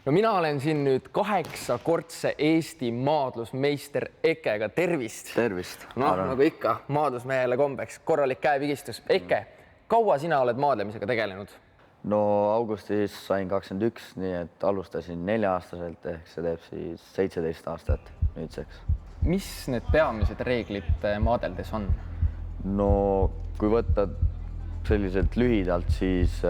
No mina olen siin nüüd 8-kordse Eesti maadlusmeister Ekega. Tervist! Tervist! Nagu ikka, maadlusmehele kombeks, korralik käepigistus. Eke, kaua sina oled maadlemisega tegelenud? No augustis sain 21, nii et alustasin 4-aastaselt, ehk see teeb siis 17 aastat nüüdseks. Mis need peamised reeglid maadeldes on? No kui võtta selliselt lühidalt, siis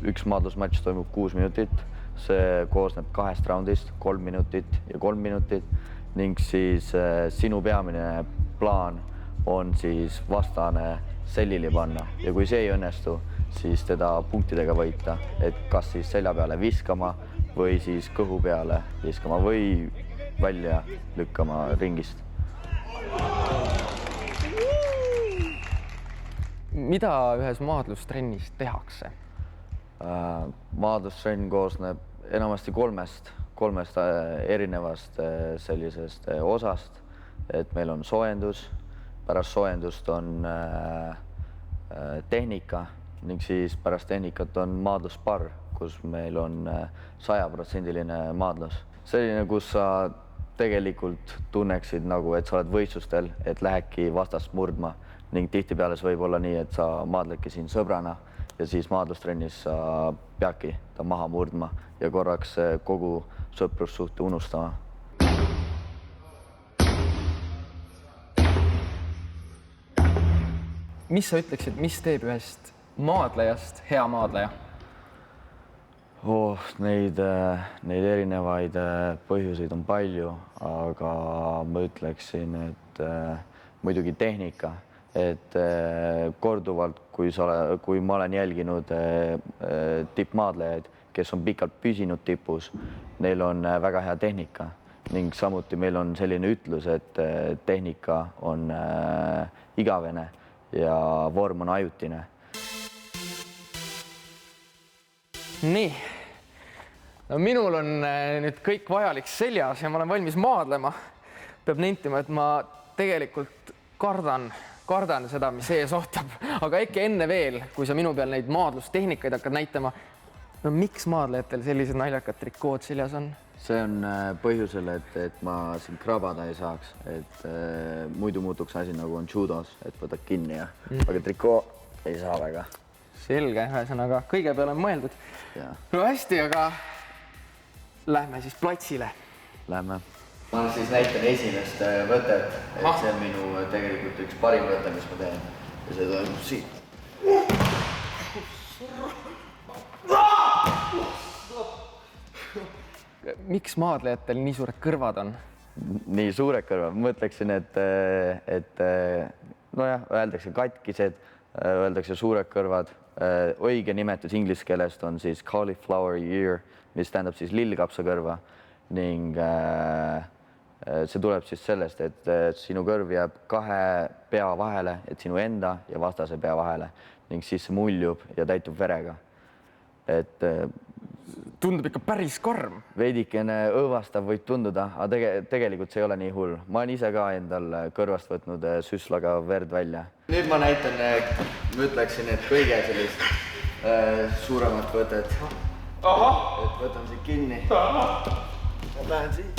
üks maadlusmatš toimub 6 minutit. See koosneb 2 raundist, 3 minutit ja 3 minutit ning siis sinu peamine plaan on siis vastane sellili panna ja kui see ei õnnestu, siis teda punktidega võita, et kas siis selja peale viskama või siis kõhu peale viskama või välja lükkama ringist. Mida ühes maadlustrennis tehakse? Maadlustrenn koosneb enamasti kolmest erinevast sellisest osast, et meil on soojendus, pärast soojendust on tehnika ning siis pärast tehnikat on maadluspar, kus meil on 100% maadlus. Selline, kus sa tegelikult tunneksid nagu, et sa oled võistlustel, et lähedki vastast murdma ning tihtipeale see võib olla nii, et sa maadledki siin sõbrana ja siis maadlustrennis sa peadki ta maha murdma ja korraks kogu sõprussuhte unustama. Mis sa ütleksid, mis teeb ühest maadlejast hea maadleja? Neid erinevaid põhjuseid on palju, aga ma ütleksin, et muidugi tehnika, et korduvalt, kui ma olen jälginud tippmaadlejaid, kes on pikalt püsinud tipus, neil on väga hea tehnika ning samuti meil on selline ütlus, et tehnika on igavene ja vorm on ajutine. Nii, no minul on nüüd kõik vajalik seljas ja ma olen valmis maadlema. Peab nentima, et ma tegelikult kardan seda, mis ees ootab. Aga äkki enne veel, kui sa minu peal neid maadlustehnikaid hakkad näitama, no miks maadlejatel sellised naljakad trikood seljas on? See on põhjusel, et ma siin krabada ei saaks, et muidu muutuks asi nagu on judos, et võtad kinni ja aga trikoo ei saa väga. Selge, ühesõnaga kõige peale on mõeldud. No hästi, aga lähme siis platsile. Lähme. Ma siis näitan esimest võtet, et see on minu tegelikult üks parim võte, mis ma teen. Ja see toimub siit. Miks maadlejatel nii suured kõrvad on? Nii suured kõrvad. Ma mõtleksin, et nojah, öeldakse katkised, öeldakse suured kõrvad. Õige nimetus inglise keelest on siis cauliflower ear, mis tähendab siis lillkapsa kõrva ning see tuleb siis sellest, et sinu kõrv jääb 2 pea vahele, et sinu enda ja vastase pea vahele ning siis see muljub ja täitub verega. Et tundub ikka päris karm. Veidikene õõvastav võib tunduda, aga tegelikult see ei ole nii hull. Ma olen ise ka endal kõrvast võtnud süslaga verd välja. Nüüd ma näitan, ma ütleksin, et kõige sellist suuremat võtet. Et võtan siit kinni. Ma lähen siit.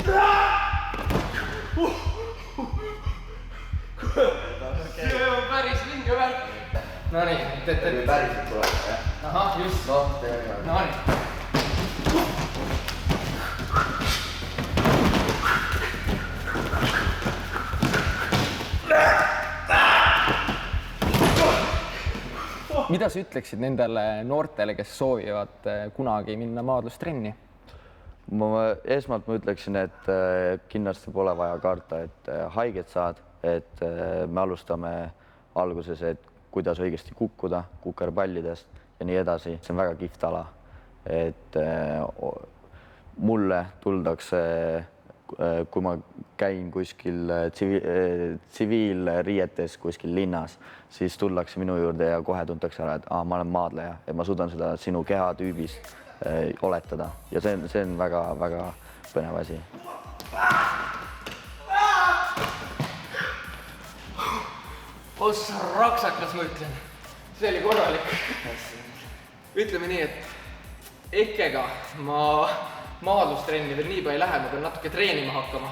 See on päris vinge värk. No nii, päriselt tuleb, jah? Ahah, just. No, teeme. No nii. Mida sa ütleksid nendele noortele, kes soovivad kunagi minna maadlustrenni? Esmalt ma ütleksin, et kindlasti pole vaja karta, et haiget saad, et me alustame alguses, et kuidas õigesti kukkuda kukerpallidest ja nii edasi. See on väga kihvt ala, et mulle tuldakse, kui ma käin kuskil tsiviilriietes kuskil linnas, siis tullakse minu juurde ja kohe tuntakse ära, et ma olen maadleja ja ma suudan seda sinu kehatüübist oletada ja see on väga põnev asi. Ossa raksakas, ma ütlen. See oli korralik. Ütleme nii, et Ekkega ma maadlustrenni veel nii palju ei lähe, ma pean natuke treenima hakkama.